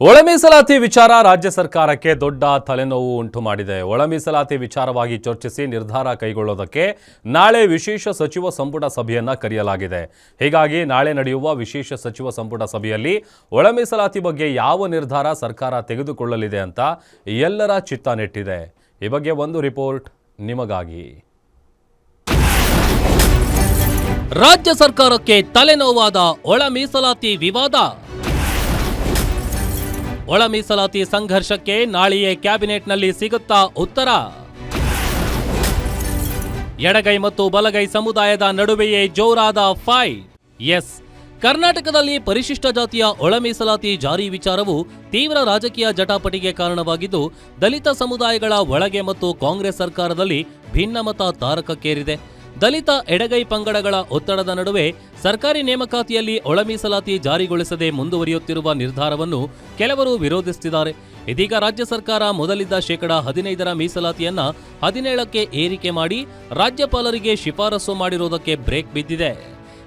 ಒಳ ಮೀಸಲಾತಿ ವಿಚಾರ ರಾಜ್ಯ ಸರ್ಕಾರಕ್ಕೆ ದೊಡ್ಡ ತಲೆನೋವು ಉಂಟು ಮಾಡಿದೆ. ಒಳ ಮೀಸಲಾತಿ ವಿಚಾರವಾಗಿ ಚರ್ಚಿಸಿ ನಿರ್ಧಾರ ಕೈಗೊಳ್ಳೋದಕ್ಕೆ ನಾಳೆ ವಿಶೇಷ ಸಚಿವ ಸಂಪುಟ ಸಭೆಯನ್ನ ಕರೆಯಲಾಗಿದೆ. ಹೀಗಾಗಿ ನಾಳೆ ನಡೆಯುವ ವಿಶೇಷ ಸಚಿವ ಸಂಪುಟ ಸಭೆಯಲ್ಲಿ ಒಳ ಮೀಸಲಾತಿ ಬಗ್ಗೆ ಯಾವ ನಿರ್ಧಾರ ಸರ್ಕಾರ ತೆಗೆದುಕೊಳ್ಳಲಿದೆ ಅಂತ ಎಲ್ಲರ ಚಿತ್ತ ನೆಟ್ಟಿದೆ. ಈ ಬಗ್ಗೆ ಒಂದು ರಿಪೋರ್ಟ್ ನಿಮಗಾಗಿ. ರಾಜ್ಯ ಸರ್ಕಾರಕ್ಕೆ ತಲೆನೋವಾದ ಒಳ ಮೀಸಲಾತಿ ವಿವಾದ. ಒಳ ಮೀಸಲಾತಿ ಸಂಘರ್ಷಕ್ಕೆ ನಾಳೆಯೇ ಕ್ಯಾಬಿನೆಟ್ನಲ್ಲಿ ಸಿಗುತ್ತಾ ಉತ್ತರ? ಎಡಗೈ ಮತ್ತು ಬಲಗೈ ಸಮುದಾಯದ ನಡುವೆಯೇ ಜೋರಾದ ಫೈಟ್. ಎಸ್, ಕರ್ನಾಟಕದಲ್ಲಿ ಪರಿಶಿಷ್ಟ ಜಾತಿಯ ಒಳ ಮೀಸಲಾತಿ ಜಾರಿ ವಿಚಾರವು ತೀವ್ರ ರಾಜಕೀಯ ಜಟಾಪಟಿಗೆ ಕಾರಣವಾಗಿದ್ದು, ದಲಿತ ಸಮುದಾಯಗಳ ಒಳಗೆ ಮತ್ತು ಕಾಂಗ್ರೆಸ್ ಸರ್ಕಾರದಲ್ಲಿ ಭಿನ್ನಮತ ತಾರಕಕ್ಕೇರಿದೆ. ದಲಿತ ಎಡಗೈ ಪಂಗಡಗಳ ಒತ್ತಡದ ನಡುವೆ ಸರ್ಕಾರಿ ನೇಮಕಾತಿಯಲ್ಲಿ ಒಳ ಮೀಸಲಾತಿ ಜಾರಿಗೊಳಿಸದೆ ಮುಂದುವರಿಯುತ್ತಿರುವ ನಿರ್ಧಾರವನ್ನು ಕೆಲವರು ವಿರೋಧಿಸುತ್ತಿದ್ದಾರೆ. ಇದೀಗ ರಾಜ್ಯ ಸರ್ಕಾರ ಮೊದಲಿದ್ದ 15% ಮೀಸಲಾತಿಯನ್ನ 17ಕ್ಕೆ ಏರಿಕೆ ಮಾಡಿ ರಾಜ್ಯಪಾಲರಿಗೆ ಶಿಫಾರಸು ಮಾಡಿರುವುದಕ್ಕೆ ಬ್ರೇಕ್ ಬಿದ್ದಿದೆ.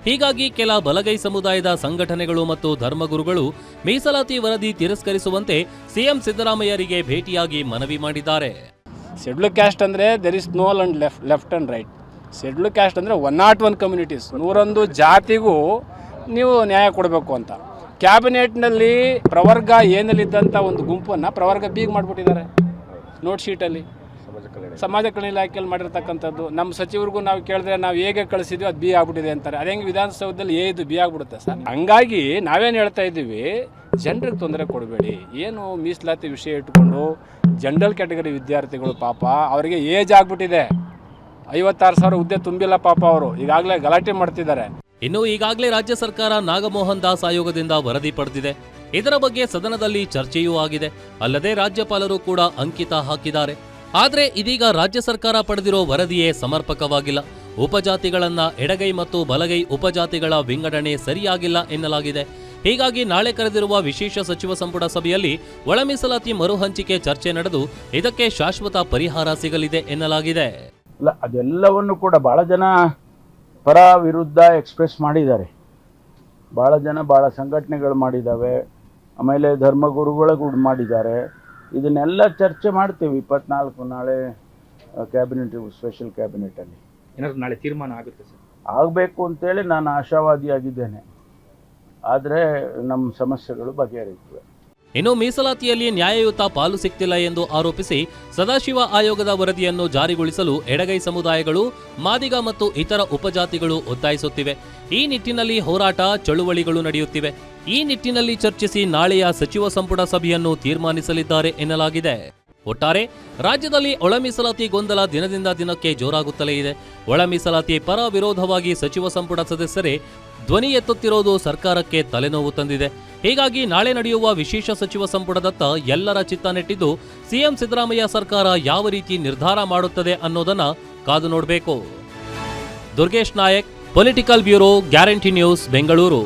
ಹೀಗಾಗಿ ಕೆಲ ಬಲಗೈ ಸಮುದಾಯದ ಸಂಘಟನೆಗಳು ಮತ್ತು ಧರ್ಮಗುರುಗಳು ಮೀಸಲಾತಿ ವರದಿ ತಿರಸ್ಕರಿಸುವಂತೆ ಸಿಎಂ ಸಿದ್ದರಾಮಯ್ಯರಿಗೆ ಭೇಟಿಯಾಗಿ ಮನವಿ ಮಾಡಿದ್ದಾರೆ. ಶೆಡ್ಯೂಲ್ ಕ್ಯಾಸ್ಟ್ ಅಂದರೆ there is no left and right. Schedule caste ಅಂದರೆ 101 ಕಮ್ಯುನಿಟೀಸ್, 101 ಜಾತಿಗೂ ನೀವು ನ್ಯಾಯ ಕೊಡಬೇಕು ಅಂತ. ಕ್ಯಾಬಿನೆಟ್ನಲ್ಲಿ ಪ್ರವರ್ಗ ಏನಲ್ಲಿದ್ದಂಥ ಒಂದು ಗುಂಪನ್ನು ಪ್ರವರ್ಗ ಬಿಗ್ ಮಾಡಿಬಿಟ್ಟಿದ್ದಾರೆ. ನೋಟ್ ಶೀಟಲ್ಲಿ ಸಮಾಜ ಕಲ್ಯಾಣ ಇಲಾಖೆಯಲ್ಲಿ ಮಾಡಿರ್ತಕ್ಕಂಥದ್ದು. ನಮ್ಮ ಸಚಿವರಿಗೂ ನಾವು ಕೇಳಿದ್ರೆ ನಾವು ಹೇಗೆ ಕಳಿಸಿದ್ವಿ ಅದು ಬಿ ಆಗ್ಬಿಟ್ಟಿದೆ ಅಂತಾರೆ. ಅದೇ ಹೆಂಗೆ ವಿಧಾನಸೌಧದಲ್ಲಿ ಇದು ಬಿ ಆಗ್ಬಿಡುತ್ತೆ ಸರ್. ಹಂಗಾಗಿ ನಾವೇನು ಹೇಳ್ತಾ ಇದ್ದೀವಿ, ಜನರಿಗೆ ತೊಂದರೆ ಕೊಡಬೇಡಿ. ಏನು ಮೀಸಲಾತಿ ವಿಷಯ ಇಟ್ಕೊಂಡು ಜನರಲ್ ಕ್ಯಾಟಗರಿ ವಿದ್ಯಾರ್ಥಿಗಳು ಪಾಪ ಅವರಿಗೆ ಏಜ್ ಆಗ್ಬಿಟ್ಟಿದೆ, 56,000 ಹುದ್ದೆ ತುಂಬಿಲ್ಲ ಪಾಪ, ಅವರು ಈಗಾಗಲೇ ಗಲಾಟೆ ಮಾಡ್ತಿದ್ದಾರೆ. ಇನ್ನು ಈಗಾಗಲೇ ರಾಜ್ಯ ಸರ್ಕಾರ ನಾಗಮೋಹನ್ ದಾಸ್ ಆಯೋಗದಿಂದ ವರದಿ ಪಡೆದಿದೆ. ಇದರ ಬಗ್ಗೆ ಸದನದಲ್ಲಿ ಚರ್ಚೆಯೂ ಆಗಿದೆ. ಅಲ್ಲದೆ ರಾಜ್ಯಪಾಲರು ಕೂಡ ಅಂಕಿತ ಹಾಕಿದ್ದಾರೆ. ಆದರೆ ಇದೀಗ ರಾಜ್ಯ ಸರ್ಕಾರ ಪಡೆದಿರೋ ವರದಿಯೇ ಸಮರ್ಪಕವಾಗಿಲ್ಲ. ಉಪಜಾತಿಗಳನ್ನ ಎಡಗೈ ಮತ್ತು ಬಲಗೈ ಉಪಜಾತಿಗಳ ವಿಂಗಡಣೆ ಸರಿಯಾಗಿಲ್ಲ ಎನ್ನಲಾಗಿದೆ. ಹೀಗಾಗಿ ನಾಳೆ ಕರೆದಿರುವ ವಿಶೇಷ ಸಚಿವ ಸಂಪುಟ ಸಭೆಯಲ್ಲಿ ಒಳ ಮೀಸಲಾತಿ ಮರುಹಂಚಿಕೆ ಚರ್ಚೆ ನಡೆದು ಇದಕ್ಕೆ ಶಾಶ್ವತ ಪರಿಹಾರ ಸಿಗಲಿದೆ ಎನ್ನಲಾಗಿದೆ. ಇಲ್ಲ, ಅದೆಲ್ಲವನ್ನು ಕೂಡ ಭಾಳ ಜನ ಪರ ವಿರುದ್ಧ ಎಕ್ಸ್ಪ್ರೆಸ್ ಮಾಡಿದ್ದಾರೆ. ಭಾಳ ಜನ ಭಾಳ ಸಂಘಟನೆಗಳು ಮಾಡಿದ್ದಾವೆ, ಆಮೇಲೆ ಧರ್ಮಗುರುಗಳು ಮಾಡಿದ್ದಾರೆ. ಇದನ್ನೆಲ್ಲ ಚರ್ಚೆ ಮಾಡ್ತೀವಿ 24 ನಾಳೆ ಕ್ಯಾಬಿನೆಟ್, ಸ್ಪೆಷಲ್ ಕ್ಯಾಬಿನೆಟಲ್ಲಿ ಏನಾದರೂ ನಾಳೆ ತೀರ್ಮಾನ ಆಗುತ್ತೆ ಸರ್? ಆಗಬೇಕು ಅಂತೇಳಿ ನಾನು ಆಶಾವಾದಿಯಾಗಿದ್ದೇನೆ. ಆದರೆ ನಮ್ಮ ಸಮಸ್ಯೆಗಳು ಬಗೆಹರಿಯುತ್ತವೆ. ಇನ್ನು ಮೀಸಲಾತಿಯಲ್ಲಿ ನ್ಯಾಯಯುತ ಪಾಲು ಸಿಗ್ತಿಲ್ಲ ಎಂದು ಆರೋಪಿಸಿ ಸದಾಶಿವ ಆಯೋಗದ ವರದಿಯನ್ನು ಜಾರಿಗೊಳಿಸಲು ಎಡಗೈ ಸಮುದಾಯಗಳು, ಮಾದಿಗ ಮತ್ತು ಇತರ ಉಪಜಾತಿಗಳು ಒತ್ತಾಯಿಸುತ್ತಿವೆ. ಈ ನಿಟ್ಟಿನಲ್ಲಿ ಹೋರಾಟ, ಚಳುವಳಿಗಳು ನಡೆಯುತ್ತಿವೆ. ಈ ನಿಟ್ಟಿನಲ್ಲಿ ಚರ್ಚಿಸಿ ನಾಳೆಯ ಸಚಿವ ಸಂಪುಟ ಸಭೆಯನ್ನು ತೀರ್ಮಾನಿಸಲಿದ್ದಾರೆ ಎನ್ನಲಾಗಿದೆ. ಒಟ್ಟಾರೆ ರಾಜ್ಯದಲ್ಲಿ ಒಳ ಮೀಸಲಾತಿ ಗೊಂದಲ ದಿನದಿಂದ ದಿನಕ್ಕೆ ಜೋರಾಗುತ್ತಲೇ ಇದೆ. ಒಳ ಮೀಸಲಾತಿ ಪರ ವಿರೋಧವಾಗಿ ಸಚಿವ ಸಂಪುಟ ಸದಸ್ಯರೇ ಧ್ವನಿ ಎತ್ತುತ್ತಿರೋದು ಸರ್ಕಾರಕ್ಕೆ ತಲೆನೋವು ತಂದಿದೆ. ಹೀಗಾಗಿ ನಾಳೆ ನಡೆಯುವ ವಿಶೇಷ ಸಚಿವ ಸಂಪುಟದತ್ತ ಎಲ್ಲರ ಚಿತ್ತ ನೆಟ್ಟಿದ್ದು, ಸಿಎಂ ಸಿದ್ದರಾಮಯ್ಯ ಸರ್ಕಾರ ಯಾವ ರೀತಿ ನಿರ್ಧಾರ ಮಾಡುತ್ತದೆ ಅನ್ನೋದನ್ನ ಕಾದು ನೋಡಬೇಕು. Durgesh Nayak, political bureau, Guarantee News, Bengaluru.